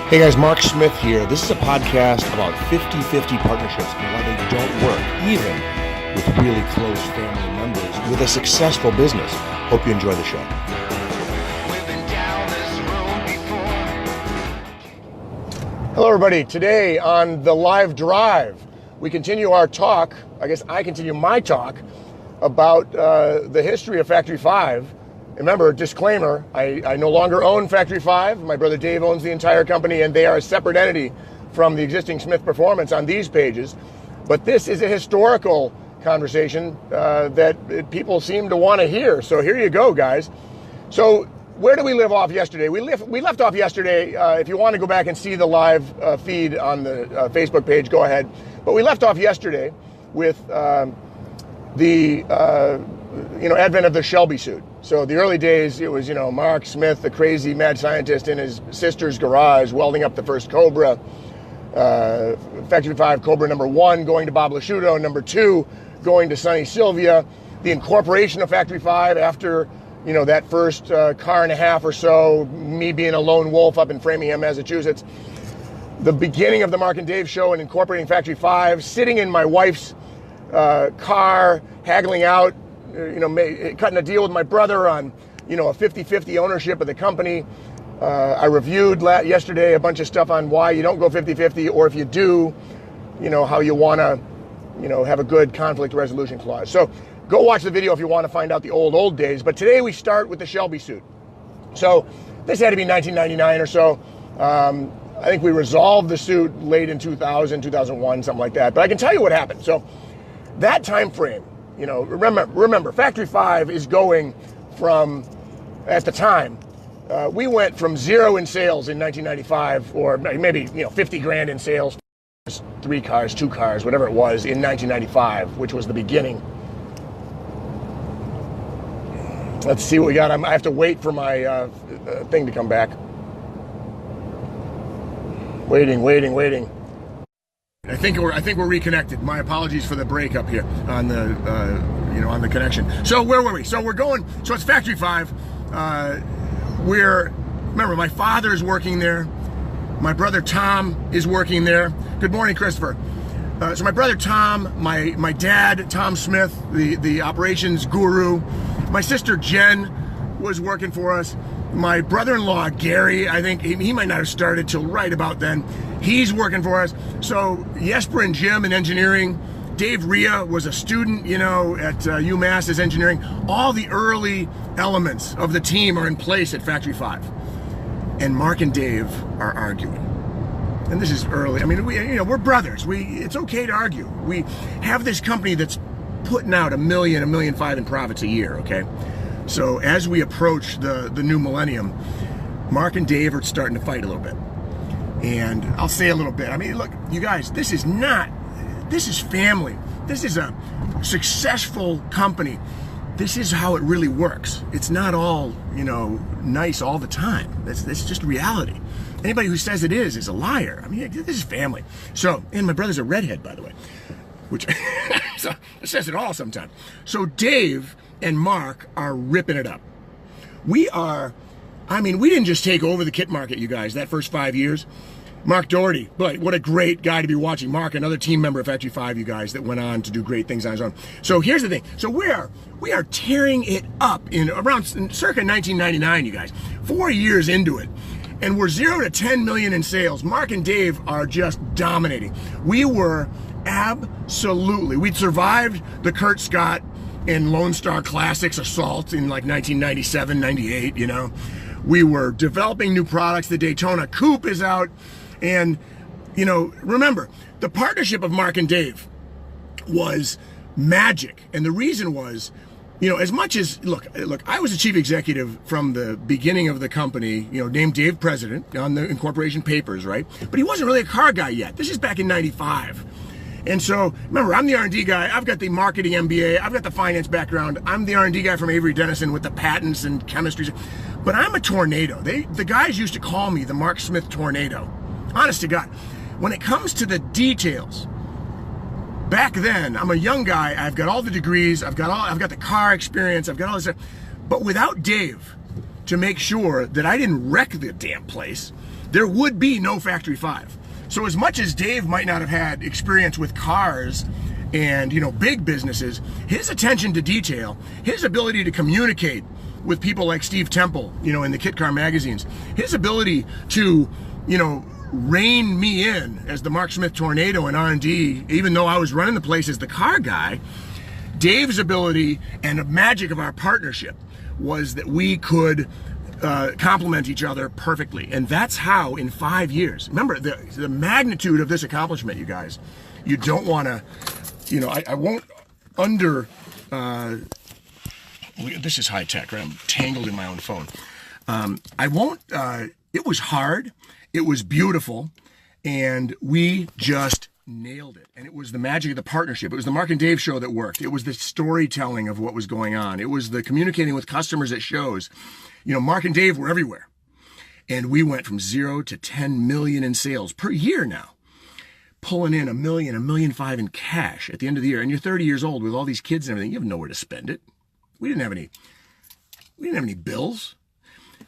Hey guys, Mark Smyth here. This is a podcast about 50-50 partnerships and why they don't work, even with really close family members, with a successful business. Hope you enjoy the show. Hello everybody. Today on the live drive, we continue our talk, I guess I continue my talk, about the history of Factory 5. Remember, disclaimer, I no longer own Factory 5. My brother Dave owns the entire company, and they are a separate entity from the existing Smyth Performance on these pages. But this is a historical conversation that people seem to want to hear. So here you go, guys. So where do we leave off yesterday? We left off yesterday. If you want to go back and see the live feed on the Facebook page, go ahead. But we left off yesterday with the advent of the Shelby suit. So the early days, it was, Mark Smyth, the crazy mad scientist in his sister's garage, welding up the first Cobra. Factory 5 Cobra number 1 going to Bob Lasciuto, number 2 going to Sonny Sylvia. The incorporation of Factory 5 after, that first car and a half or so, me being a lone wolf up in Framingham, Massachusetts. The beginning of the Mark and Dave show and incorporating Factory 5, sitting in my wife's car, haggling out, cutting a deal with my brother on, a 50-50 ownership of the company. I reviewed yesterday a bunch of stuff on why you don't go 50-50, or if you do, how you want to, have a good conflict resolution clause. So go watch the video if you want to find out the old days. But today we start with the Shelby suit. So this had to be 1999 or so. I think we resolved the suit late in 2000, 2001, something like that. But I can tell you what happened. So that time frame, remember, Factory 5 is going from, at the time, we went from 0 in sales in 1995, or maybe 50 grand in sales, 3 cars, 2 cars, whatever it was, in 1995, which was the beginning. Let's see what we got. I have to wait for my thing to come back. Waiting. I think we're reconnected. My apologies for the breakup here on the on the connection. So where were we? So we're going. So it's Factory 5. Remember, my father is working there. My brother Tom is working there. Good morning, Christopher. So my brother Tom, my dad Tom Smyth, the operations guru. My sister Jen was working for us. My brother-in-law Gary, I think he might not have started till right about then. He's working for us. So Jesper and Jim in engineering. Dave Rhea was a student, at UMass as engineering. All the early elements of the team are in place at Factory 5. And Mark and Dave are arguing. And this is early. I mean, we're brothers. It's okay to argue. We have this company that's putting out $1 million, $1.5 million in profits a year, okay? So as we approach the new millennium, Mark and Dave are starting to fight a little bit. And I'll say a little bit. I mean, look, you guys, this is family. This is a successful company. This is how it really works. It's not all, nice all the time. That's just reality. Anybody who says it is a liar. I mean, this is family. So, and my brother's a redhead, by the way, which so it says it all sometimes. So Dave and Mark are ripping it up. We didn't just take over the kit market, you guys, that first 5 years. Mark Doherty, boy, what a great guy to be watching. Mark, another team member of Factory 5, you guys, that went on to do great things on his own. So here's the thing. So we are tearing it up in circa 1999, you guys. 4 years into it. And we're 0 to 10 million in sales. Mark and Dave are just dominating. We were absolutely, we'd survived the Kurt Scott and Lone Star Classics assault in like 1997, 98, We were developing new products. The Daytona Coupe is out. And, remember, the partnership of Mark and Dave was magic. And the reason was, as much as, look, I was a chief executive from the beginning of the company, named Dave president on the incorporation papers, right? But he wasn't really a car guy yet. This is back in 95. And so, remember, I'm the R&D guy. I've got the marketing MBA. I've got the finance background. I'm the R&D guy from Avery Dennison with the patents and chemistry. But I'm a tornado. The guys used to call me the Mark Smyth tornado. Honest to God. When it comes to the details, back then, I'm a young guy. I've got all the degrees. I've got the car experience. I've got all this stuff. But without Dave, to make sure that I didn't wreck the damn place, there would be no Factory 5. So as much as Dave might not have had experience with cars and, you know, big businesses, his attention to detail, his ability to communicate with people like Steve Temple, you know, in the Kit Car magazines, his ability to, you know, rein me in as the Mark Smith Tornado in R&D, even though I was running the place as the car guy, Dave's ability and the magic of our partnership was that we could complement each other perfectly. And that's how in 5 years, remember the magnitude of this accomplishment, you guys, you don't want to, you know, I won't this is high tech, right? I'm tangled in my own phone. I won't, it was hard, it was beautiful, and we just nailed it. And it was the magic of the partnership. It was the Mark and Dave show that worked. It was the storytelling of what was going on. It was the communicating with customers at shows. You know, Mark and Dave were everywhere. And we went from 0 to 10 million in sales per year now, pulling in $1 million, $1.5 million in cash at the end of the year. And you're 30 years old with all these kids and everything. You have nowhere to spend it. We didn't have any bills.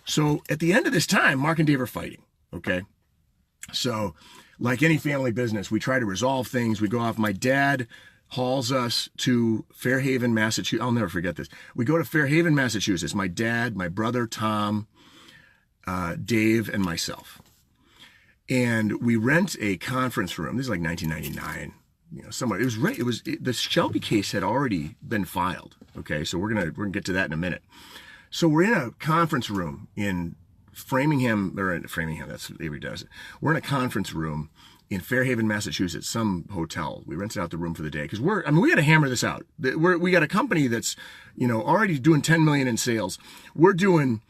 So at the end of this time, Mark and Dave are fighting. Okay. So like any family business, we try to resolve things. We go off. My dad hauls us to Fairhaven, Massachusetts. I'll never forget this. We go to Fairhaven, Massachusetts. My dad, my brother, Tom, Dave, and myself. And we rent a conference room. This is like 1999. You know, somewhere the Shelby case had already been filed. Okay, so we're gonna get to that in a minute. So we're in a conference room in Framingham, that's what Avery does. We're in a conference room in Fairhaven, Massachusetts, some hotel. We rented out the room for the day because we got to hammer this out. We got a company that's, you know, already doing 10 million in sales. We're doing,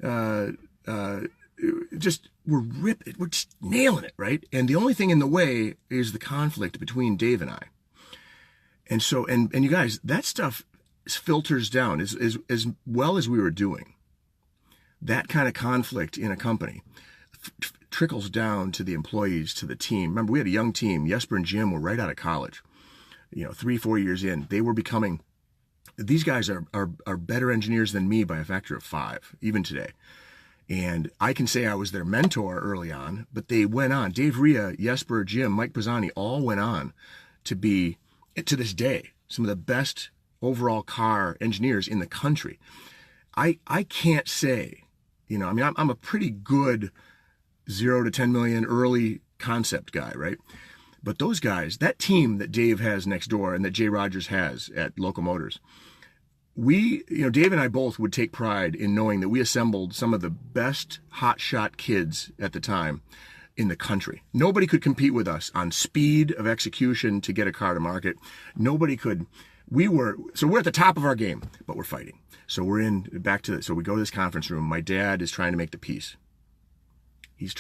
we're just nailing it, right? And the only thing in the way is the conflict between Dave and I. And so, and you guys, that stuff filters down as well as we were doing. That kind of conflict in a company trickles down to the employees, to the team. Remember, we had a young team. Jesper and Jim were right out of college, you know, 3-4 years in. They were becoming, these guys are better engineers than me by a factor of 5, even today. And I can say I was their mentor early on, but they went on. Dave Rhea, Jesper, Jim, Mike Pisani all went on to be, to this day, some of the best overall car engineers in the country. I can't say, you know, I mean, I'm a pretty good 0 to 10 million early concept guy, right? But those guys, that team that Dave has next door and that Jay Rogers has at Local Motors, you know, Dave and I both would take pride in knowing that we assembled some of the best hotshot kids at the time in the country. Nobody could compete with us on speed of execution to get a car to market. Nobody could. So we're at the top of our game, but we're fighting. So so we go to this conference room. My dad is trying to make the peace. He's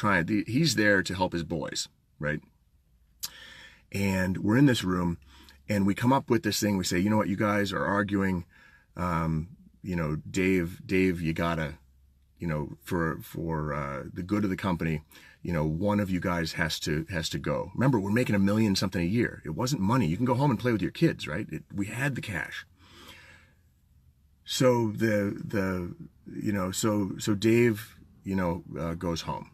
there to help his boys, right? And we're in this room and we come up with this thing. We say, you know what, you guys are arguing, you know, Dave, you gotta, you know, for the good of the company, you know, one of you guys has to go. Remember, we're making $1 million something a year. It wasn't money. You can go home and play with your kids, right? We had the cash. So so Dave, you know, goes home.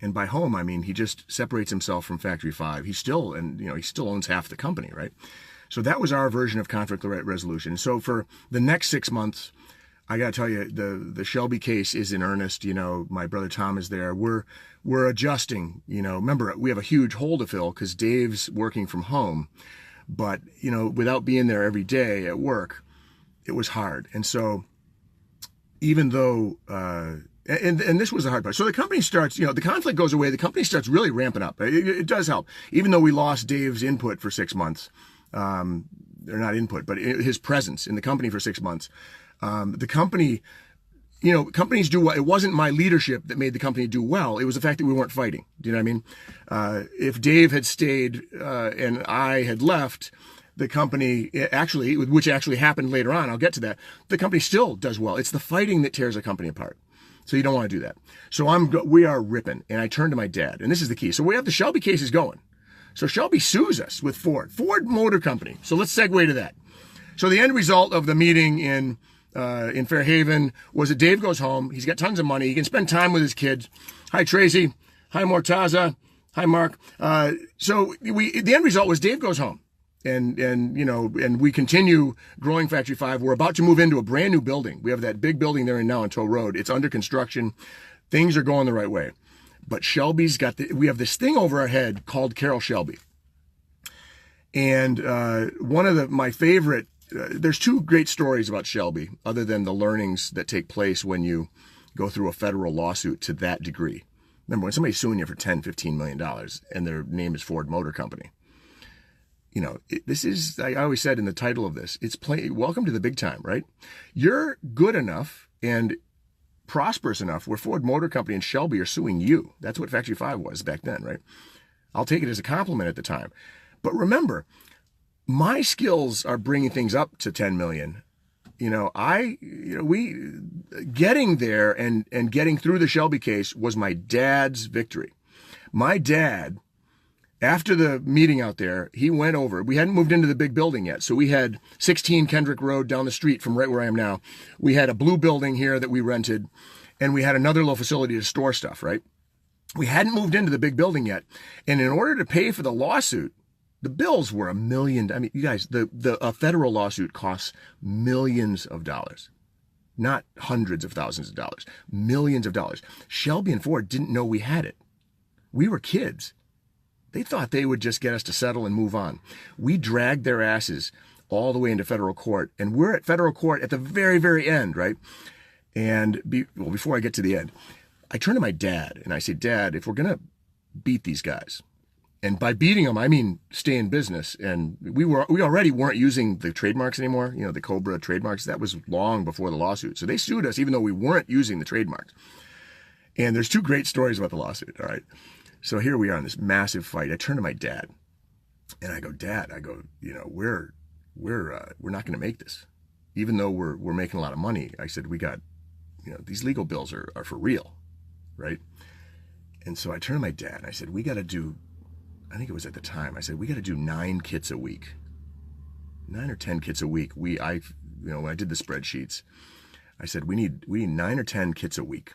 And by home, I mean, he just separates himself from Factory 5. He still owns half the company, right? So that was our version of conflict resolution. So for the next 6 months, I got to tell you, the Shelby case is in earnest. You know, my brother Tom is there. We're adjusting, you know. Remember, we have a huge hole to fill because Dave's working from home. But, you know, without being there every day at work, it was hard. And so even though, and this was the hard part. So the company starts, you know, the conflict goes away. The company starts really ramping up. It does help. Even though we lost Dave's input for 6 months, or not input, but his presence in the company for 6 months, the company, you know, companies do well. It wasn't my leadership that made the company do well. It was the fact that we weren't fighting. Do you know what I mean? If Dave had stayed and I had left, the company which actually happened later on, I'll get to that, the company still does well. It's the fighting that tears a company apart. So you don't want to do that. So we are ripping. And I turn to my dad, and this is the key. So we have the Shelby cases going. So Shelby sues us with Ford Motor Company. So let's segue to that. So the end result of the meeting in in Fairhaven was that Dave goes home. He's got tons of money. He can spend time with his kids. Hi, Tracy. Hi, Mortaza. Hi, Mark. So the end result was Dave goes home. And we continue growing Factory 5. We're about to move into a brand new building. We have that big building there now on Tow Road. It's under construction. Things are going the right way. But Shelby's we have this thing over our head called Carol Shelby. And one of my favorite, there's two great stories about Shelby, other than the learnings that take place when you go through a federal lawsuit to that degree. Remember, when somebody's suing you for $10, $15 million and their name is Ford Motor Company, this is, I always said in the title of this, welcome to the big time, right? You're good enough and prosperous enough where Ford Motor Company and Shelby are suing you. That's what Factory 5 was back then, right? I'll take it as a compliment at the time. But remember, my skills are bringing things up to 10 million. Getting there and getting through the Shelby case was my dad's victory. My dad, after the meeting out there, he went over. We hadn't moved into the big building yet. So we had 16 Kendrick Road down the street from right where I am now. We had a blue building here that we rented, and we had another little facility to store stuff, right? We hadn't moved into the big building yet. And in order to pay for the lawsuit, the bills were $1 million. I mean, you guys, a federal lawsuit costs millions of dollars, not hundreds of thousands of dollars, millions of dollars. Shelby and Ford didn't know we had it. We were kids. They thought they would just get us to settle and move on. We dragged their asses all the way into federal court, and we're at federal court at the very, very end, right? And before I get to the end, I turn to my dad and I say, Dad, if we're going to beat these guys, and by beating them, I mean stay in business. And we already weren't using the trademarks anymore, the Cobra trademarks. That was long before the lawsuit. So they sued us even though we weren't using the trademarks. And there's two great stories about the lawsuit, all right? So here we are in this massive fight. I turn to my dad and I go, Dad, we're not going to make this. Even though we're making a lot of money, I said, we got, these legal bills are for real, right? And so I turned to my dad and I said, we got to do, I think it was at the time, I said, we got to do 9 kits a week, 9 or 10 kits a week. When I did the spreadsheets, I said, we need 9 or 10 kits a week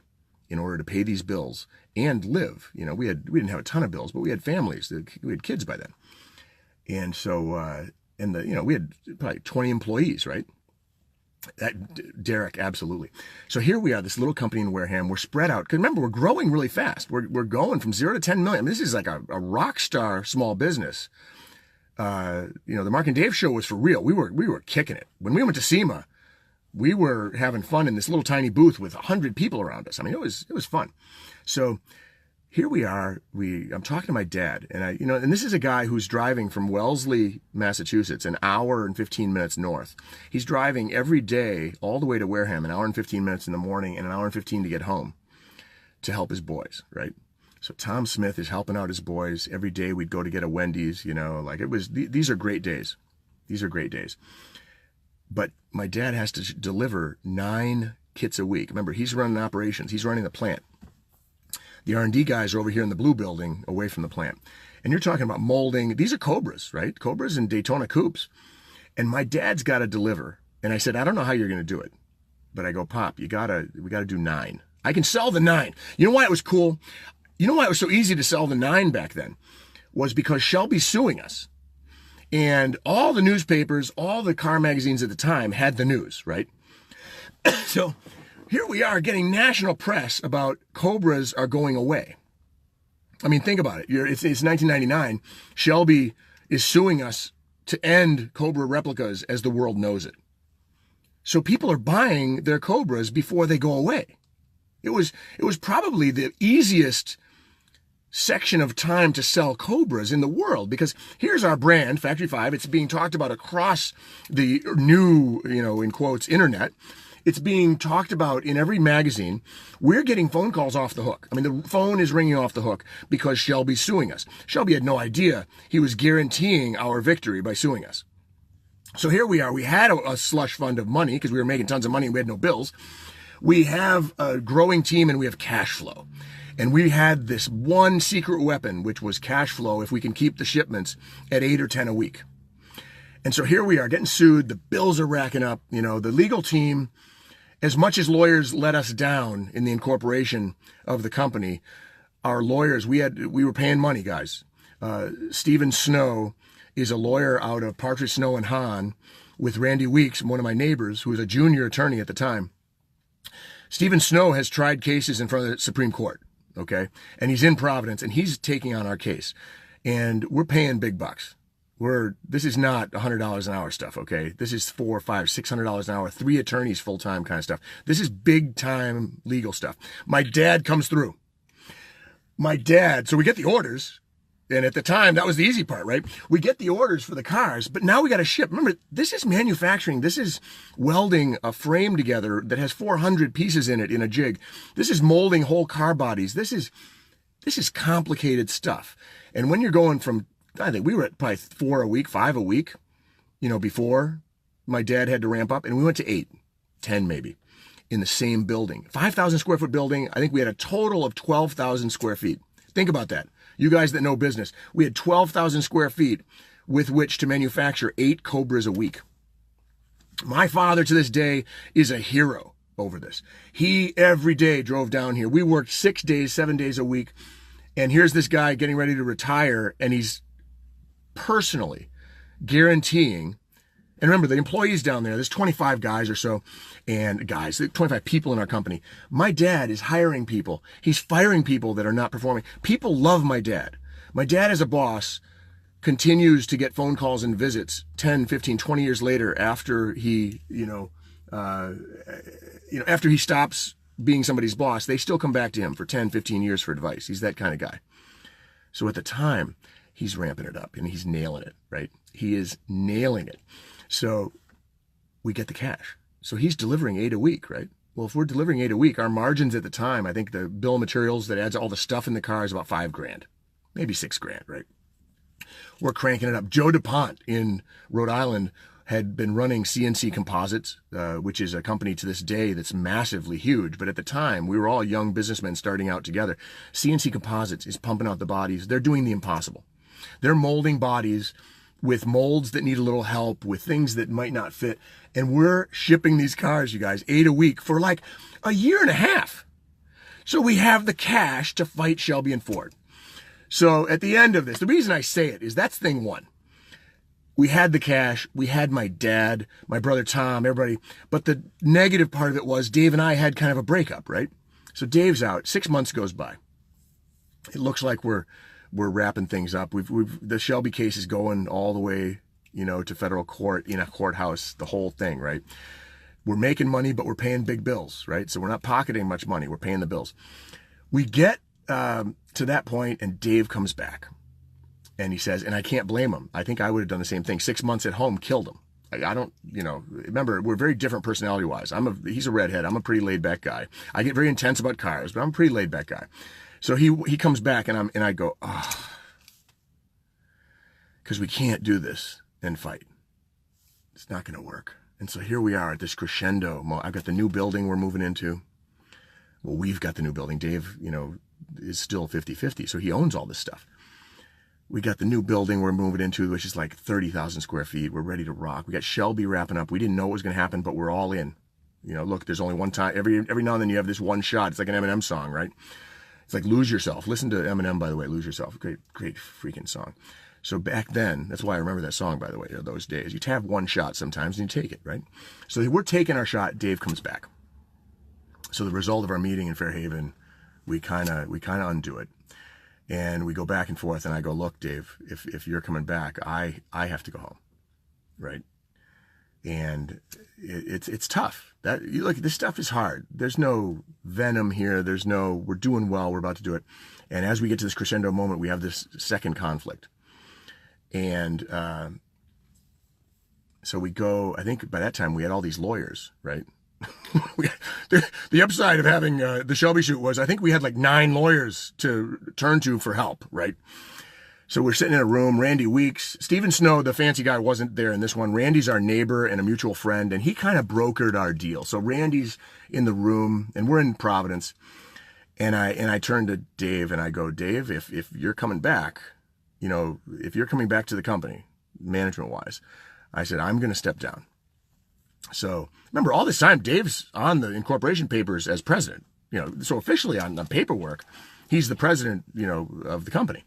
in order to pay these bills and live. We didn't have a ton of bills, but we had families. We had kids by then. And so, we had probably 20 employees, right? Derek, absolutely. So here we are, this little company in Wareham. We're spread out. Because remember, we're growing really fast. We're going from 0 to 10 million. I mean, this is like a rock star small business. The Mark and Dave show was for real. We were kicking it. When we went to SEMA, we were having fun in this little tiny booth with 100 people around us. I mean, it was fun. So here we are. I'm talking to my dad, and and this is a guy who's driving from Wellesley, Massachusetts, an hour and 15 minutes north. He's driving every day all the way to Wareham, an hour and 15 minutes in the morning and an hour and 15 to get home to help his boys, right? So Tom Smyth is helping out his boys. Every day we'd go to get a Wendy's, these are great days. These are great days. But my dad has to deliver 9 kits a week. Remember, he's running operations. He's running the plant. The R&D guys are over here in the blue building away from the plant. And you're talking about molding. These are Cobras, right? Cobras and Daytona coupes. And my dad's got to deliver. And I said, I don't know how you're going to do it. But I go, Pop, we got to do 9. I can sell the 9. You know why it was cool? You know why it was so easy to sell the 9 back then? Was because Shelby's suing us. And all the newspapers, all the car magazines at the time had the news, right? So here we are getting national press about Cobras are going away. I mean, think about it. It's 1999. Shelby is suing us to end Cobra replicas as the world knows it. So people are buying their Cobras before they go away. It was probably the easiest section of time to sell Cobras in the world, because here's our brand, Factory 5. It's being talked about across the new, in quotes, internet. It's being talked about in every magazine. We're getting phone calls off the hook. I mean, the phone is ringing off the hook because Shelby's suing us. Shelby had no idea he was guaranteeing our victory by suing us. So here we are. We had a slush fund of money because we were making tons of money and we had no bills. We have a growing team and we have cash flow. And we had this one secret weapon, which was cash flow if we can keep the shipments at 8 or 10 a week. And so here we are getting sued. The bills are racking up. You know, the legal team, as much as lawyers let us down in the incorporation of the company, our lawyers, we were paying money, guys. Stephen Snow is a lawyer out of Partridge, Snow and Hahn with Randy Weeks, one of my neighbors, who was a junior attorney at the time. Stephen Snow has tried cases in front of the Supreme Court, okay? And he's in Providence, and he's taking on our case. And we're paying big bucks. This is not $100 an hour stuff, okay? This is $400, $500, $600 an hour, 3 attorneys full-time kind of stuff. This is big-time legal stuff. My dad comes through. So we get the orders, and at the time, that was the easy part, right? We get the orders for the cars, but now we got to ship. Remember, this is manufacturing. This is welding a frame together that has 400 pieces in it in a jig. This is molding whole car bodies. This is complicated stuff. And when you're going from, I think we were at probably 4 a week, 5 a week, you know, before my dad had to ramp up, and we went to 8, 10 maybe, in the same building. 5,000 square foot building. I think we had a total of 12,000 square feet. Think about that. You guys that know business, we had 12,000 square feet with which to manufacture 8 Cobras a week. My father to this day is a hero over this. He every day drove down here. We worked 6 days, 7 days a week. And here's this guy getting ready to retire, and he's personally guaranteeing, and remember, the employees down there's 25 guys or so, and 25 people in our company. My dad is hiring people. He's firing people that are not performing. People love my dad. My dad as a boss continues to get phone calls and visits 10, 15, 20 years later after he, after he stops being somebody's boss. They still come back to him for 10, 15 years for advice. He's that kind of guy. So at the time, he's ramping it up and he's nailing it, right? He is nailing it. So we get the cash. So he's delivering 8 a week, right? Well, if we're delivering 8 a week, our margins at the time, I think the bill of materials that adds all the stuff in the car is about $5,000, maybe $6,000, right? We're cranking it up. Joe DuPont in Rhode Island had been running CNC Composites, which is a company to this day that's massively huge. But at the time, we were all young businessmen starting out together. CNC Composites is pumping out the bodies. They're doing the impossible. They're molding bodies with molds that need a little help, with things that might not fit. And we're shipping these cars, you guys, 8 a week for like a year and a half. So we have the cash to fight Shelby and Ford. So at the end of this, the reason I say it is that's thing one. We had the cash, we had my dad, my brother Tom, everybody. But the negative part of it was Dave and I had kind of a breakup, right? So Dave's out, 6 months goes by. It looks like we're wrapping things up. The Shelby case is going all the way, to federal court, in a courthouse, the whole thing, right? We're making money, but we're paying big bills, right? So we're not pocketing much money. We're paying the bills. We get to that point, and Dave comes back. And he says, and I can't blame him. I think I would have done the same thing. 6 months at home killed him. I don't, remember, we're very different personality-wise. He's a redhead. I'm a pretty laid-back guy. I get very intense about cars, but I'm a pretty laid-back guy. So he comes back, and I go, because we can't do this and fight. It's not going to work. And so here we are at this crescendo. I've got the new building we're moving into. Well, we've got the new building. Dave, is still 50-50, so he owns all this stuff. We got the new building we're moving into, which is like 30,000 square feet. We're ready to rock. We got Shelby wrapping up. We didn't know what was going to happen, but we're all in. Look, there's only one time. Every now and then you have this one shot. It's like an Eminem song, right? It's like Lose Yourself. Listen to Eminem, by the way, Lose Yourself. Great freaking song. So back then, that's why I remember that song, by the way, those days. You'd have one shot sometimes and you take it, right? So we're taking our shot. Dave comes back. So the result of our meeting in Fairhaven, we kind of undo it. And we go back and forth, and I go, look, Dave, if you're coming back, I have to go home, right? And it's tough. Look, this stuff is hard. There's no venom here. We're doing well. We're about to do it. And as we get to this crescendo moment, we have this second conflict. And so we go, I think by that time we had all these lawyers, right? The upside of having the Shelby shoot was I think we had like 9 lawyers to turn to for help, right? So we're sitting in a room. Randy Weeks, Stephen Snow, the fancy guy, wasn't there in this one. Randy's our neighbor and a mutual friend, and he kind of brokered our deal. So Randy's in the room, and we're in Providence, and I turn to Dave and I go, Dave, if you're coming back, if you're coming back to the company, management-wise, I said, I'm going to step down. So remember, all this time, Dave's on the incorporation papers as president. So officially on the paperwork, he's the president, of the company.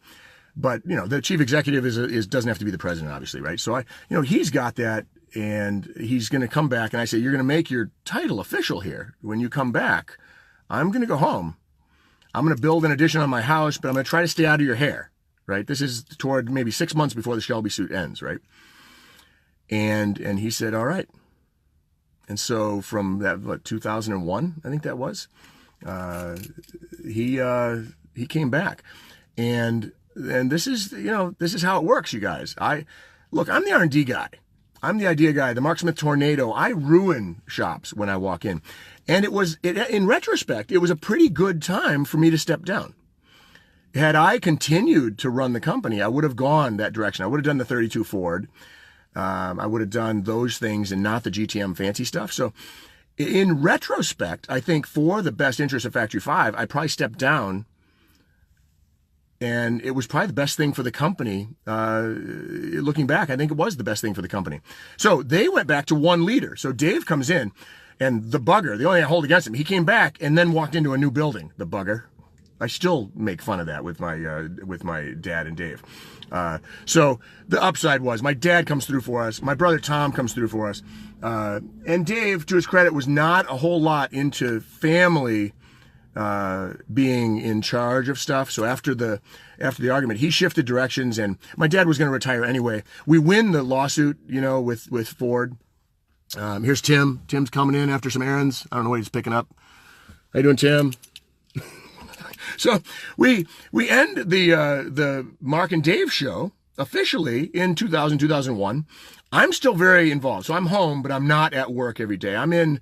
But, the chief executive doesn't have to be the president, obviously, right? So he's got that, and he's going to come back. And I say, you're going to make your title official here. When you come back, I'm going to go home. I'm going to build an addition on my house, but I'm going to try to stay out of your hair, right? This is toward maybe 6 months before the Shelby suit ends, right? And he said, all right. And so from that, 2001, I think that was, he came back. And this is, this is how it works, you guys. Look, I'm the R&D guy. I'm the idea guy, the Mark Smyth tornado. I ruin shops when I walk in. And in retrospect, it was a pretty good time for me to step down. Had I continued to run the company, I would have gone that direction. I would have done the 32 Ford. I would have done those things and not the GTM fancy stuff. So in retrospect, I think for the best interest of Factory 5, I probably stepped down, and it was probably the best thing for the company. Looking back, I think it was the best thing for the company. So they went back to one leader. So Dave comes in, and the bugger, the only thing I hold against him, he came back and then walked into a new building, the bugger. I still make fun of that with my dad and Dave. So the upside was my dad comes through for us. My brother Tom comes through for us. And Dave, to his credit, was not a whole lot into family being in charge of stuff. So after the argument, he shifted directions, and my dad was going to retire anyway. We win the lawsuit, with Ford. Here's Tim. Tim's coming in after some errands. I don't know what he's picking up. How you doing, Tim? So we end the Mark and Dave show officially in 2001. I'm still very involved. So I'm home, but I'm not at work every day. I'm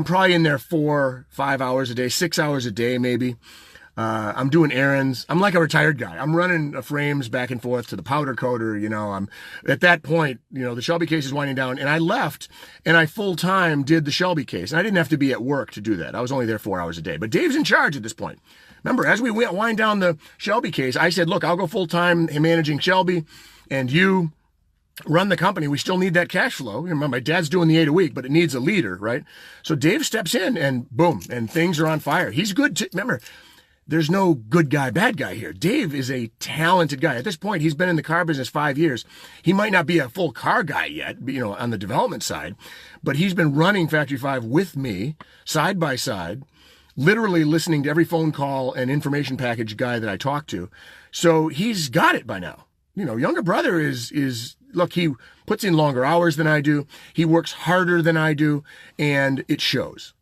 probably in there 4-5 hours a day, 6 hours a day, maybe. I'm doing errands. I'm like a retired guy. I'm running frames back and forth to the powder coater. I'm at that point, the Shelby case is winding down, and I left and I full time did the Shelby case. And I didn't have to be at work to do that. I was only there 4 hours a day, but Dave's in charge at this point. Remember, as we wind down the Shelby case, I said, look, I'll go full time managing Shelby, and you run the company. We still need that cash flow. Remember, my dad's doing the 8 a week, but it needs a leader, right? So Dave steps in, and boom, and things are on fire. He's good. Remember, there's no good guy, bad guy here. Dave is a talented guy. At this point, he's been in the car business 5 years. He might not be a full car guy yet, on the development side, but he's been running Factory 5 with me, side by side, literally listening to every phone call and information package guy that I talk to. So he's got it by now. Younger brother is look, he puts in longer hours than I do. He works harder than I do, and it shows.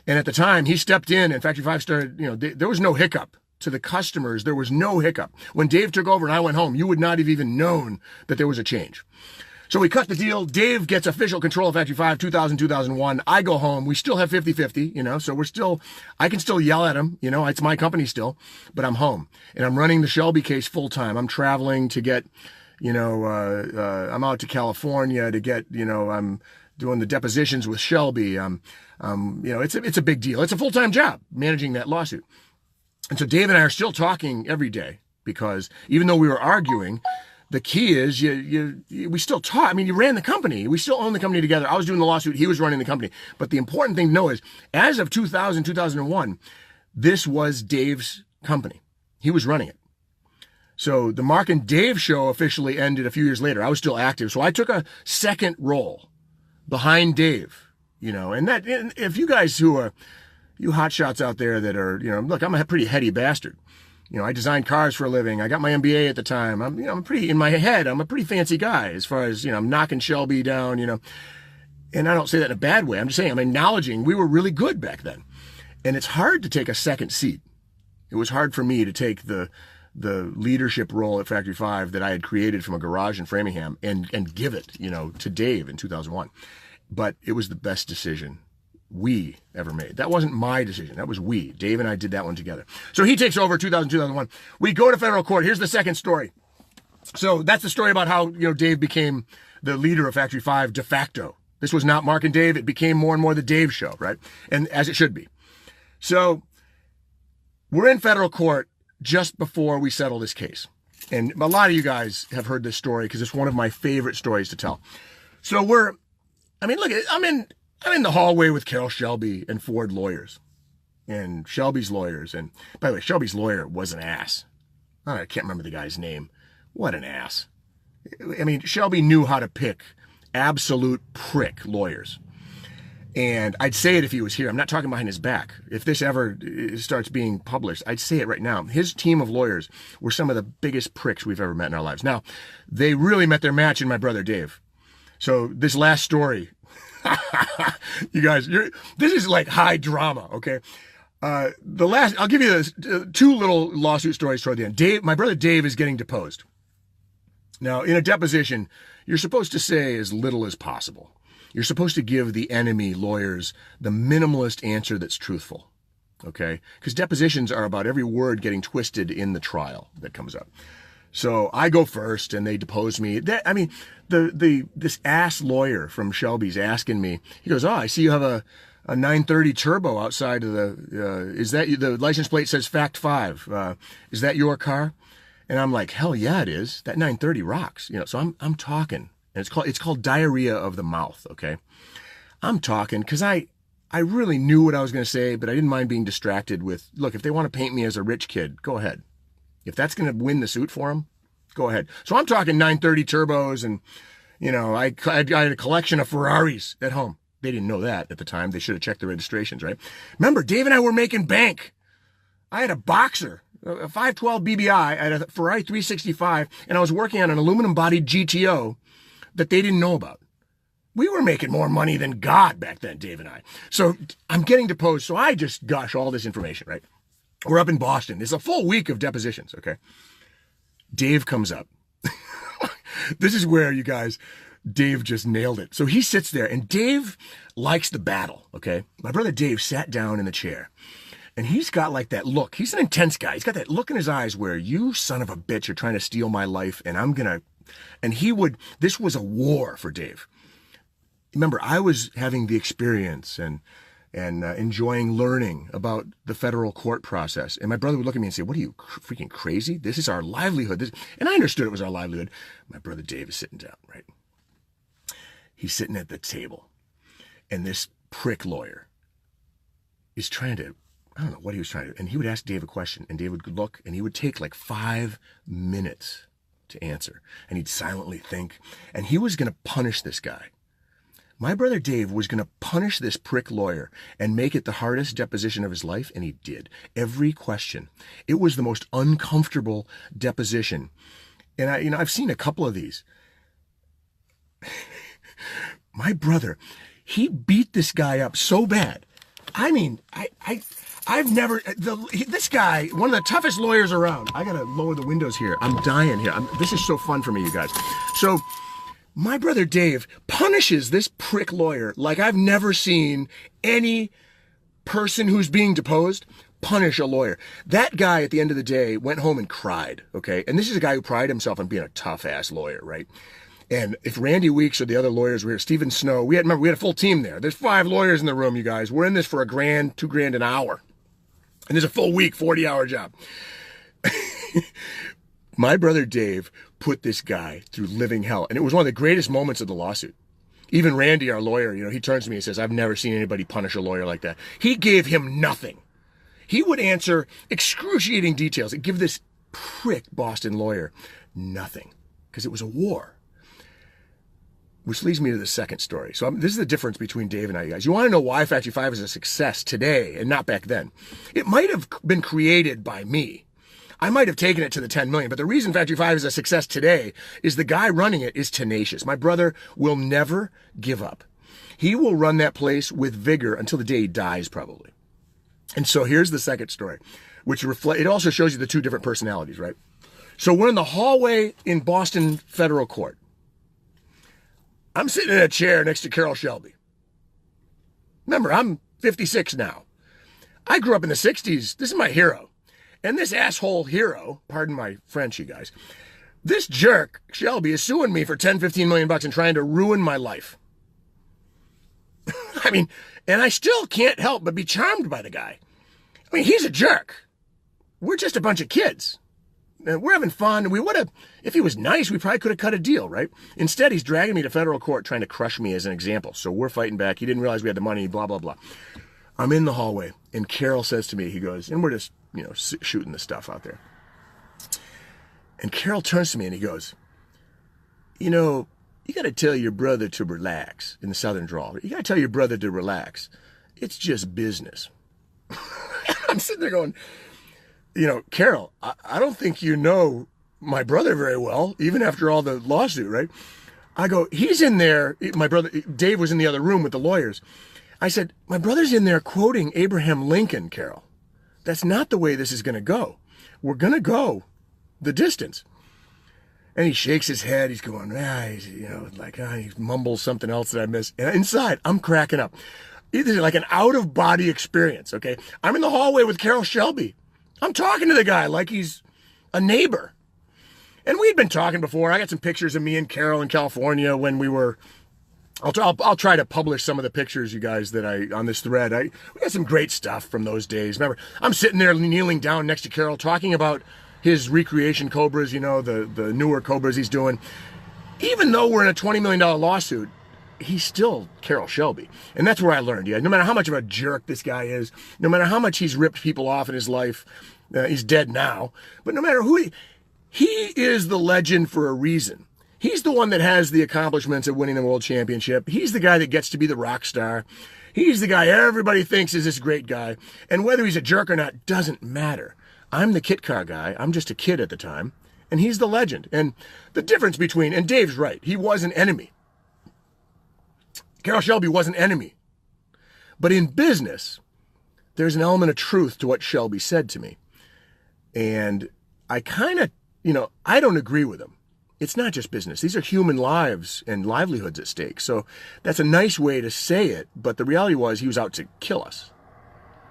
And at the time, he stepped in, and Factory 5 started, there was no hiccup to the customers. There was no hiccup. When Dave took over and I went home, you would not have even known that there was a change. So we cut the deal. Dave gets official control of Factory 5, 2000, 2001. I go home. We still have 50-50, so I can still yell at him. It's my company still, but I'm home. And I'm running the Shelby case full time. I'm traveling to get, I'm out to California to get, I'm doing the depositions with Shelby. It's a big deal. It's a full-time job managing that lawsuit. And so Dave and I are still talking every day, because even though we were arguing, the key is we still talk. I mean, you ran the company. We still own the company together. I was doing the lawsuit. He was running the company. But the important thing to know is, as of 2000, 2001, this was Dave's company. He was running it. So the Mark and Dave show officially ended a few years later. I was still active. So I took a second role behind Dave, and if you guys you hotshots out there that are, look, I'm a pretty heady bastard. I designed cars for a living. I got my MBA at the time. I'm pretty, in my head, I'm a pretty fancy guy as far as, I'm knocking Shelby down, and I don't say that in a bad way. I'm just saying, I'm acknowledging we were really good back then. And it's hard to take a second seat. It was hard for me to take the leadership role at Factory 5 that I had created from a garage in Framingham and give it, to Dave in 2001. But it was the best decision we ever made. That wasn't my decision. That was we. Dave and I did that one together. So he takes over 2000, 2001. We go to federal court. Here's the second story. So that's the story about how, Dave became the leader of Factory 5 de facto. This was not Mark and Dave. It became more and more the Dave show, right? And as it should be. So we're in federal court just before we settle this case. And a lot of you guys have heard this story because it's one of my favorite stories to tell. So look, I'm in the hallway with Carol Shelby and Ford lawyers and Shelby's lawyers. And by the way, Shelby's lawyer was an ass. I can't remember the guy's name. What an ass. I mean, Shelby knew how to pick absolute prick lawyers. And I'd say it if he was here. I'm not talking behind his back. If this ever starts being published, I'd say it right now. His team of lawyers were some of the biggest pricks we've ever met in our lives. Now, they really met their match in my brother Dave. So this last story, you guys, this is like high drama, okay? I'll give you two little lawsuit stories toward the end. My brother Dave is getting deposed. Now, in a deposition, you're supposed to say as little as possible. You're supposed to give the enemy lawyers the minimalist answer that's truthful, okay? Because depositions are about every word getting twisted in the trial that comes up. So I go first, and they depose me. This ass lawyer from Shelby's asking me. He goes, "Oh, I see you have a 930 turbo outside of the. Is that the license plate says Fact 5? Is that your car?" And I'm like, "Hell yeah, it is. That 930 rocks." So I'm talking. And it's called diarrhea of the mouth, okay? I'm talking because I really knew what I was going to say, but I didn't mind being distracted with, look, if they want to paint me as a rich kid, go ahead. If that's going to win the suit for them, go ahead. So I'm talking 930 turbos, and, I had a collection of Ferraris at home. They didn't know that at the time. They should have checked the registrations, right? Remember, Dave and I were making bank. I had a Boxer, a 512 BBI, I had a Ferrari 365, and I was working on an aluminum-bodied GTO that they didn't know about. We were making more money than God back then, Dave and I. So I'm getting deposed. So I just gush all this information, right? We're up in Boston. It's a full week of depositions, okay? Dave comes up. This is where, you guys, Dave just nailed it. So he sits there, and Dave likes the battle, okay? My brother Dave sat down in the chair, and he's got like that look. He's an intense guy. He's got that look in his eyes where, you son of a bitch, you're trying to steal my life, and I'm going to... And this was a war for Dave. Remember, I was having the experience and enjoying learning about the federal court process. And my brother would look at me and say, "What are you, freaking crazy? This is our livelihood." And I understood it was our livelihood. My brother Dave is sitting down, right? He's sitting at the table. And this prick lawyer is trying to, I don't know what he was trying to, and he would ask Dave a question, and Dave would look, and he would take like 5 minutes to answer, and he'd silently think, and he was going to punish this guy. My brother Dave was going to punish this prick lawyer and make it the hardest deposition of his life, and he did. Every question. It was the most uncomfortable deposition. And I've seen a couple of these. My brother, he beat this guy up so bad. I mean, I've never, this guy, one of the toughest lawyers around. I got to lower the windows here. I'm dying here. This is so fun for me, you guys. So my brother Dave punishes this prick lawyer like I've never seen any person who's being deposed punish a lawyer. That guy at the end of the day went home and cried, okay? And this is a guy who prided himself on being a tough-ass lawyer, right? And if Randy Weeks or the other lawyers were here, Stephen Snow, we had a full team there. There's 5 lawyers in the room, you guys. We're in this for $1,000, $2,000 an hour. And there's a full week, 40-hour job. My brother Dave put this guy through living hell. And it was one of the greatest moments of the lawsuit. Even Randy, our lawyer, he turns to me and says, "I've never seen anybody punish a lawyer like that." He gave him nothing. He would answer excruciating details and give this prick Boston lawyer nothing. Because it was a war. Which leads me to the second story. So this is the difference between Dave and I, you guys. You want to know why Factory 5 is a success today and not back then. It might have been created by me. I might have taken it to the 10 million, but the reason Factory 5 is a success today is the guy running it is tenacious. My brother will never give up. He will run that place with vigor until the day he dies, probably. And so here's the second story, which it also shows you the 2 different personalities, right? So we're in the hallway in Boston Federal Court. I'm sitting in a chair next to Carol Shelby. Remember, I'm 56 now. I grew up in the 60s. This is my hero. And this asshole hero, pardon my French, you guys, this jerk, Shelby, is suing me for 10, 15 million bucks and trying to ruin my life. I mean, and I still can't help but be charmed by the guy. I mean, he's a jerk. We're just a bunch of kids. we're having fun. We would have, if he was nice, we probably could have cut a deal, right? Instead, he's dragging me to federal court trying to crush me as an example. So we're fighting back. He didn't realize we had the money, blah, blah, blah. I'm in the hallway, and Carol says to me, he goes, and we're just, shooting the stuff out there. And Carol turns to me and he goes, you got to tell your brother to relax, in the Southern drawl. You got to tell your brother to relax. It's just business. I'm sitting there going, Carol, I don't think you know my brother very well, even after all the lawsuit, right? I go, he's in there. My brother, Dave, was in the other room with the lawyers. I said, my brother's in there quoting Abraham Lincoln, Carol. That's not the way this is going to go. We're going to go the distance. And he shakes his head. He's going, he mumbles something else that I missed. And inside, I'm cracking up. It's like an out-of-body experience, okay? I'm in the hallway with Carol Shelby. I'm talking to the guy like he's a neighbor. And we'd been talking before. I got some pictures of me and Carol in California when we were... I'll try to publish some of the pictures, you guys, that on this thread. We got some great stuff from those days. Remember, I'm sitting there kneeling down next to Carol talking about his recreation Cobras, the newer Cobras he's doing. Even though we're in a $20 million lawsuit, he's still Carol Shelby. And that's where I learned, no matter how much of a jerk this guy is, no matter how much he's ripped people off in his life, he's dead now, but no matter who he is the legend for a reason. He's the one that has the accomplishments of winning the world championship. He's the guy that gets to be the rock star. He's the guy everybody thinks is this great guy. And whether he's a jerk or not doesn't matter. I'm the kit car guy. I'm just a kid at the time. And he's the legend. And the difference between, and Dave's right, he was an enemy. Carol Shelby was an enemy. But in business, there's an element of truth to what Shelby said to me. And I kind of, I don't agree with him. It's not just business. These are human lives and livelihoods at stake. So that's a nice way to say it. But the reality was he was out to kill us.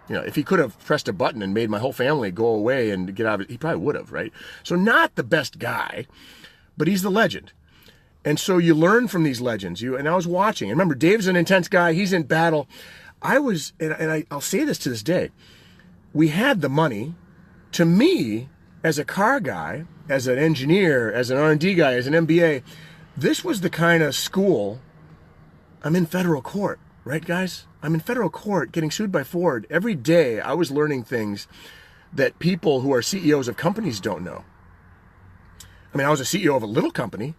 If he could have pressed a button and made my whole family go away and get out of it, he probably would have, right? So not the best guy, but he's the legend. And so you learn from these legends. And I was watching. And remember, Dave's an intense guy. He's in battle. I'll say this to this day. We had the money. To me, as a car guy, as an engineer, as an R&D guy, as an MBA, this was the kind of school. I'm in federal court, right, guys? I'm in federal court getting sued by Ford. Every day I was learning things that people who are CEOs of companies don't know. I was a CEO of a little company,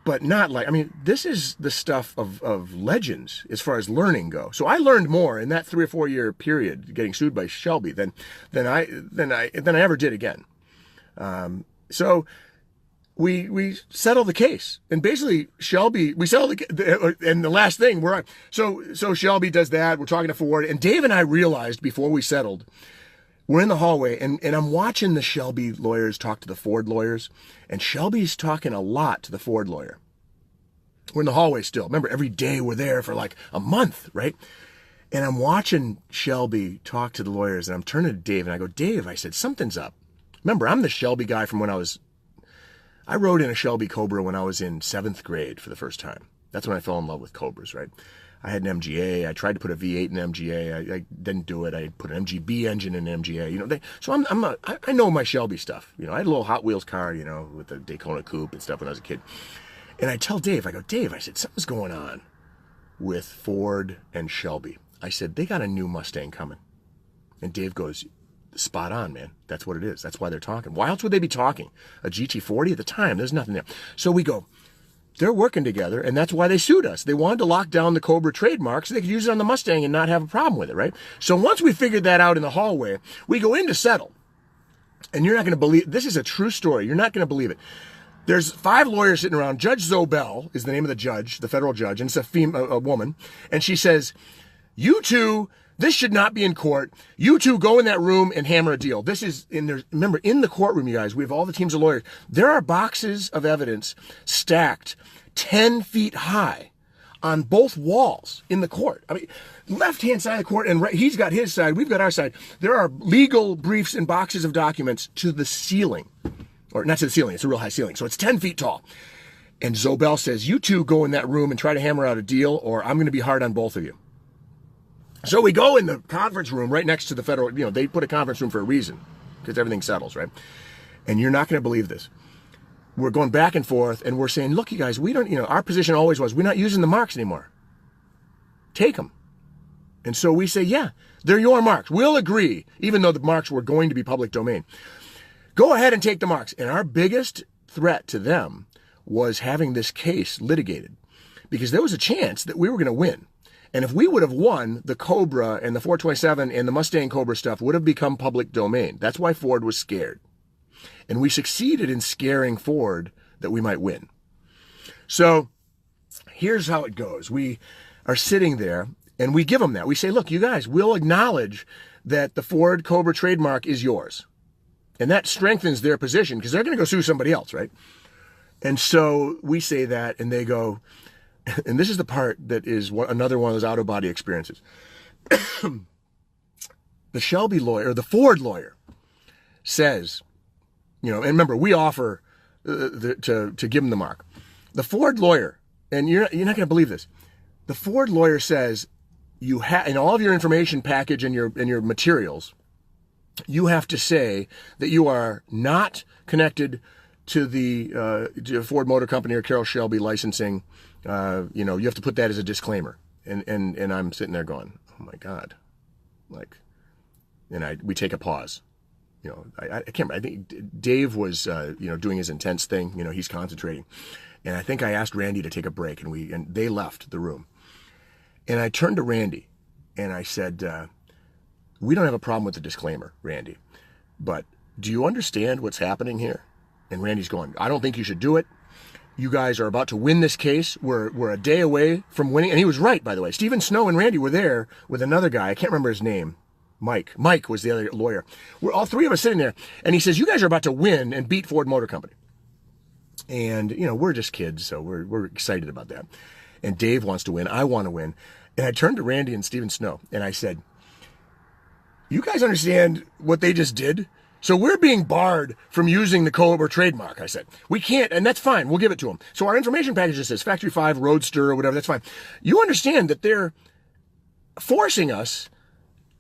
but not like, this is the stuff of legends as far as learning go. So I learned more in that 3 or 4 year period getting sued by Shelby than I ever did again. So we settle the case, and basically we settle and the last thing so Shelby does that. We're talking to Ford, and Dave and I realized before we settled, we're in the hallway, and I'm watching the Shelby lawyers talk to the Ford lawyers, and Shelby's talking a lot to the Ford lawyer. We're in the hallway still. Remember, every day we're there for like a month, right? And I'm watching Shelby talk to the lawyers, and I'm turning to Dave, and I go, Dave, I said, something's up. Remember, I'm the Shelby guy from when I rode in a Shelby Cobra when I was in 7th grade for the first time. That's when I fell in love with Cobras, right? I had an MGA. I tried to put a V8 in MGA. I didn't do it. I put an MGB engine in MGA. So I know my Shelby stuff. I had a little Hot Wheels car, with the Daytona Coupe and stuff when I was a kid. And I tell Dave, I go, Dave, I said, something's going on with Ford and Shelby. I said, they got a new Mustang coming. And Dave goes, spot on, man. That's what it is. That's why they're talking. Why else would they be talking? A GT40 at the time? There's nothing there. So we go, they're working together, and that's why they sued us. They wanted to lock down the Cobra trademark so they could use it on the Mustang and not have a problem with it, right? So once we figured that out in the hallway, we go in to settle. And you're not going to believe, this is a true story. You're not going to believe it. There's 5 lawyers sitting around. Judge Zobel is the name of the judge, the federal judge, and it's a woman. And she says, you two, this should not be in court. You two go in that room and hammer a deal. This is in there. Remember, in the courtroom, you guys, we have all the teams of lawyers. There are boxes of evidence stacked 10 feet high on both walls in the court. Left-hand side of the court, and right, he's got his side, we've got our side. There are legal briefs and boxes of documents to the ceiling. Or not to the ceiling, it's a real high ceiling. So it's 10 feet tall. And Zobel says, you two go in that room and try to hammer out a deal, or I'm going to be hard on both of you. So we go in the conference room right next to the federal, they put a conference room for a reason, because everything settles, right? And you're not going to believe this. We're going back and forth, and we're saying, look, you guys, we don't, our position always was, we're not using the marks anymore. Take them. And so we say, yeah, they're your marks. We'll agree, even though the marks were going to be public domain. Go ahead and take the marks. And our biggest threat to them was having this case litigated, because there was a chance that we were going to win. And if we would have won, the Cobra and the 427 and the Mustang Cobra stuff would have become public domain. That's why Ford was scared. And we succeeded in scaring Ford that we might win. So here's how it goes. We are sitting there and we give them that. We say, look, you guys, we'll acknowledge that the Ford Cobra trademark is yours. And that strengthens their position because they're going to go sue somebody else, right? And so we say that, and they go, and this is the part that is another one of those out-of-body experiences. The Shelby lawyer, or the Ford lawyer, says, and remember, we offer to give them the mark. The Ford lawyer, and you're not going to believe this. The Ford lawyer says, you have in all of your information package and your materials, you have to say that you are not connected to the to Ford Motor Company or Carroll Shelby licensing. You have to put that as a disclaimer. And I'm sitting there going, oh my God, we take a pause. I can't remember. I think Dave was doing his intense thing. He's concentrating, and I think I asked Randy to take a break, and they left the room. And I turned to Randy, and I said, we don't have a problem with the disclaimer, Randy, but do you understand what's happening here? And Randy's going, I don't think you should do it. You guys are about to win this case. We're a day away from winning. And he was right, by the way. Stephen Snow and Randy were there with another guy. I can't remember his name. Mike was the other lawyer. We're all three of us sitting there. And he says, you guys are about to win and beat Ford Motor Company. And, we're just kids, so we're excited about that. And Dave wants to win. I want to win. And I turned to Randy and Stephen Snow, and I said, you guys understand what they just did? So we're being barred from using the Cobra trademark, I said. We can't, and that's fine. We'll give it to them. So our information package just says Factory 5, Roadster, or whatever. That's fine. You understand that they're forcing us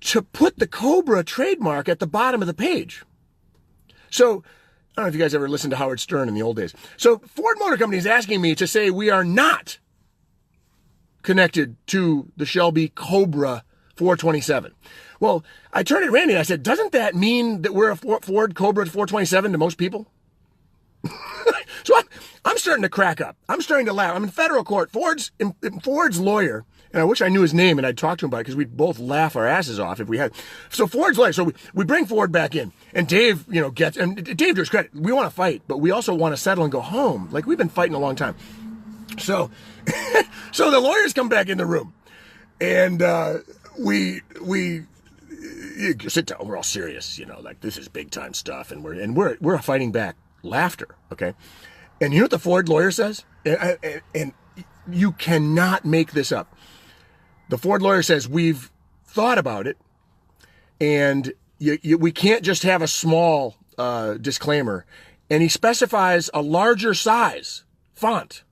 to put the Cobra trademark at the bottom of the page. So, I don't know if you guys ever listened to Howard Stern in the old days. So Ford Motor Company is asking me to say we are not connected to the Shelby Cobra 427. Well, I turned to Randy and I said, doesn't that mean that we're a Ford Cobra 427 to most people? So I'm starting to crack up. I'm starting to laugh. I'm in federal court. Ford's lawyer, and I wish I knew his name and I'd talk to him about it because we'd both laugh our asses off if we had. So Ford's lawyer, so we bring Ford back in, and Dave, gets, and Dave deserves credit. We want to fight, but we also want to settle and go home. Like, we've been fighting a long time. So, so the lawyers come back in the room, and we sit down. We're all serious, this is big time stuff, and we're fighting back laughter, okay? And you know what the Ford lawyer says? And you cannot make this up. The Ford lawyer says, we've thought about it, and we can't just have a small disclaimer. And he specifies a larger size font.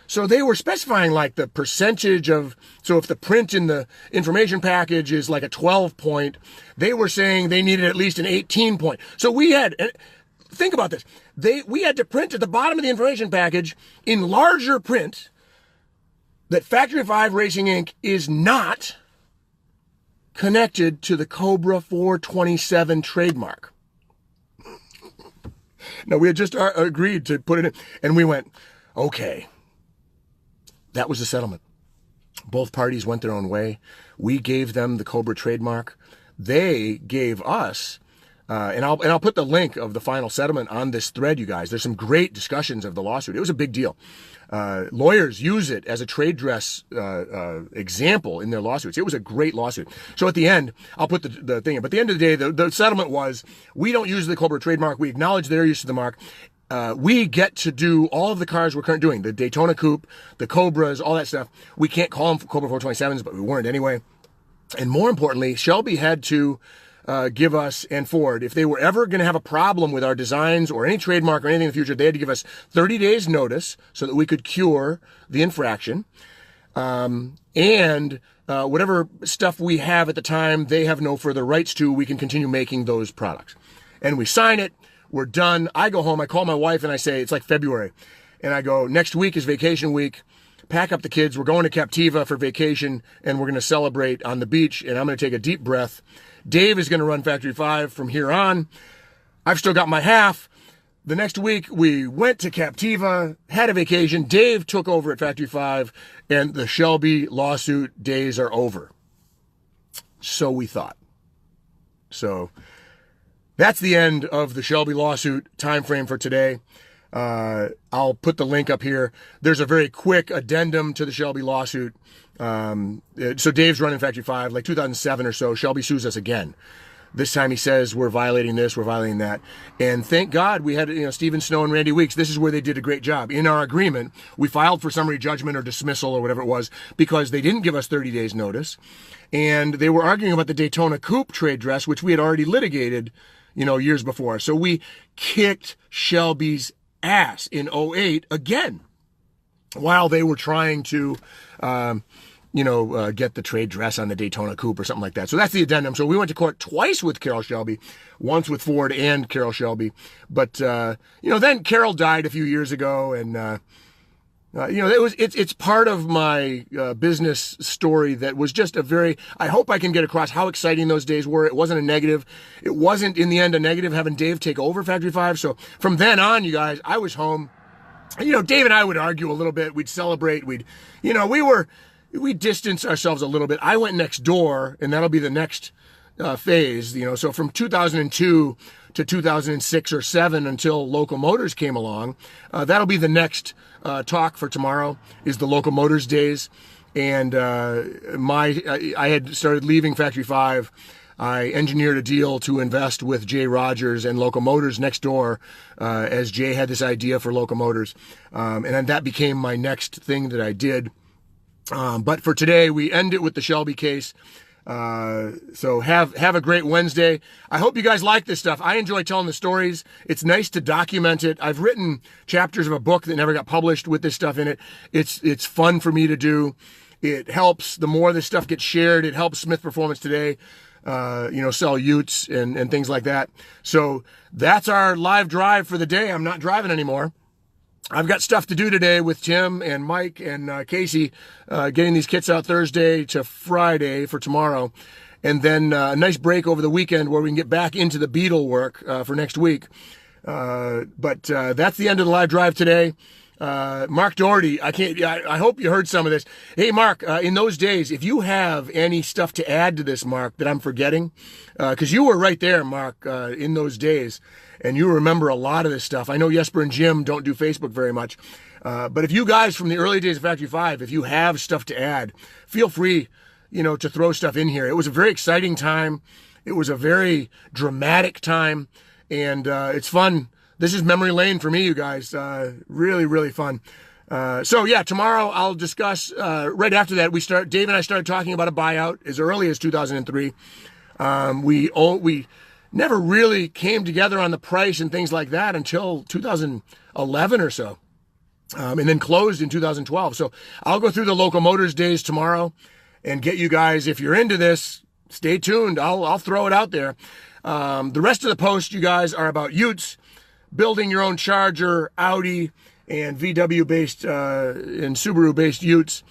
So they were specifying like the percentage of, so if the print in the information package is like a 12 point, they were saying they needed at least an 18 point. So we had, think about this, we had to print at the bottom of the information package in larger print that Factory 5 Racing Inc. is not connected to the Cobra 427 trademark. Now, we had just agreed to put it in, and we went, okay. That was the settlement. Both parties went their own way. We gave them the Cobra trademark. They gave us, and I'll put the link of the final settlement on this thread, you guys. There's some great discussions of the lawsuit. It was a big deal. Lawyers use it as a trade dress example in their lawsuits. It was a great lawsuit. So at the end, I'll put the thing in. But at the end of the day, the settlement was, we don't use the Cobra trademark. We acknowledge their use of the mark. We get to do all of the cars we're currently doing, the Daytona Coupe, the Cobras, all that stuff. We can't call them Cobra 427s, but we weren't anyway. And more importantly, Shelby had to give us, and Ford, if they were ever going to have a problem with our designs or any trademark or anything in the future, they had to give us 30 days notice so that we could cure the infraction. And whatever stuff we have at the time, they have no further rights to. We can continue making those products. And we sign it. We're done. I go home. I call my wife and I say, it's like February. And I go, next week is vacation week. Pack up the kids. We're going to Captiva for vacation, and we're going to celebrate on the beach, and I'm going to take a deep breath. Dave is going to run Factory 5 from here on. I've still got my half. The next week, we went to Captiva, had a vacation. Dave took over at Factory 5, and the Shelby lawsuit days are over. So we thought. So that's the end of the Shelby lawsuit time frame for today. I'll put the link up here. There's a very quick addendum to the Shelby lawsuit. So Dave's running Factory 5, like 2007 or so. Shelby sues us again. This time he says we're violating this, we're violating that. And thank God we had, Stephen Snow and Randy Weeks. This is where they did a great job. In our agreement, we filed for summary judgment or dismissal or whatever it was because they didn't give us 30 days notice. And they were arguing about the Daytona Coupe trade dress, which we had already litigated, years before. So we kicked Shelby's ass in 2008 again while they were trying to, get the trade dress on the Daytona Coupe or something like that. So that's the addendum. So we went to court twice with Carroll Shelby, once with Ford and Carroll Shelby. But, then Carroll died a few years ago, and, it's part of my business story that was just I hope I can get across how exciting those days were. It wasn't a negative. It wasn't in the end a negative having Dave take over Factory 5. So from then on, you guys, I was home. Dave and I would argue a little bit. We'd celebrate. We distanced ourselves a little bit. I went next door, and that'll be the next phase. So from 2002 to 2006 or 7 until Local Motors came along, that'll be the next talk for tomorrow is the Local Motors days. And I had started leaving Factory 5. I engineered a deal to invest with Jay Rogers and Local Motors next door, as Jay had this idea for Local Motors. And then that became my next thing that I did. But for today, we end it with the Shelby case. So have a great Wednesday. I hope you guys like this stuff. I enjoy telling the stories. It's nice to document it. I've written chapters of a book that never got published with this stuff in it. It's fun for me to do. It helps. The more this stuff gets shared, it helps Smyth Performance Today, sell utes and things like that. So that's our live drive for the day. I'm not driving anymore. I've got stuff to do today with Tim and Mike and Casey, getting these kits out Thursday to Friday for tomorrow. And then a nice break over the weekend where we can get back into the Beetle work for next week. But that's the end of the live drive today. Mark Doherty, I hope you heard some of this. Hey, Mark, in those days, if you have any stuff to add to this, Mark, that I'm forgetting, because you were right there, Mark, in those days, and you remember a lot of this stuff. I know Jesper and Jim don't do Facebook very much, but if you guys from the early days of Factory 5, if you have stuff to add, feel free, to throw stuff in here. It was a very exciting time. It was a very dramatic time, and it's fun. This is memory lane for me, you guys. Really, really fun. Tomorrow I'll discuss, right after that, Dave and I started talking about a buyout as early as 2003. We never really came together on the price and things like that until 2011 or so. And then closed in 2012. So I'll go through the Local Motors days tomorrow and get you guys, if you're into this, stay tuned. I'll throw it out there. The rest of the posts, you guys, are about utes, building your own Charger, Audi, and VW-based and Subaru-based utes.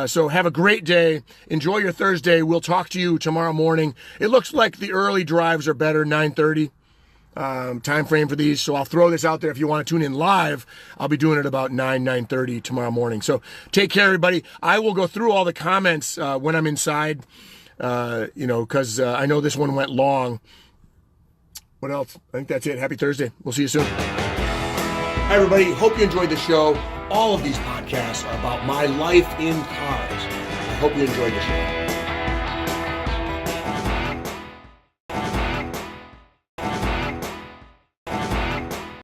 So have a great day. Enjoy your Thursday. We'll talk to you tomorrow morning. It looks like the early drives are better, 9:30 time frame for these. So I'll throw this out there. If you want to tune in live, I'll be doing it about 9:30 tomorrow morning. So take care, everybody. I will go through all the comments when I'm inside, because I know this one went long. What else? I think that's it. Happy Thursday. We'll see you soon. Hi, everybody. Hope you enjoyed the show. All of these podcasts are about my life in cars. I hope you enjoyed the show.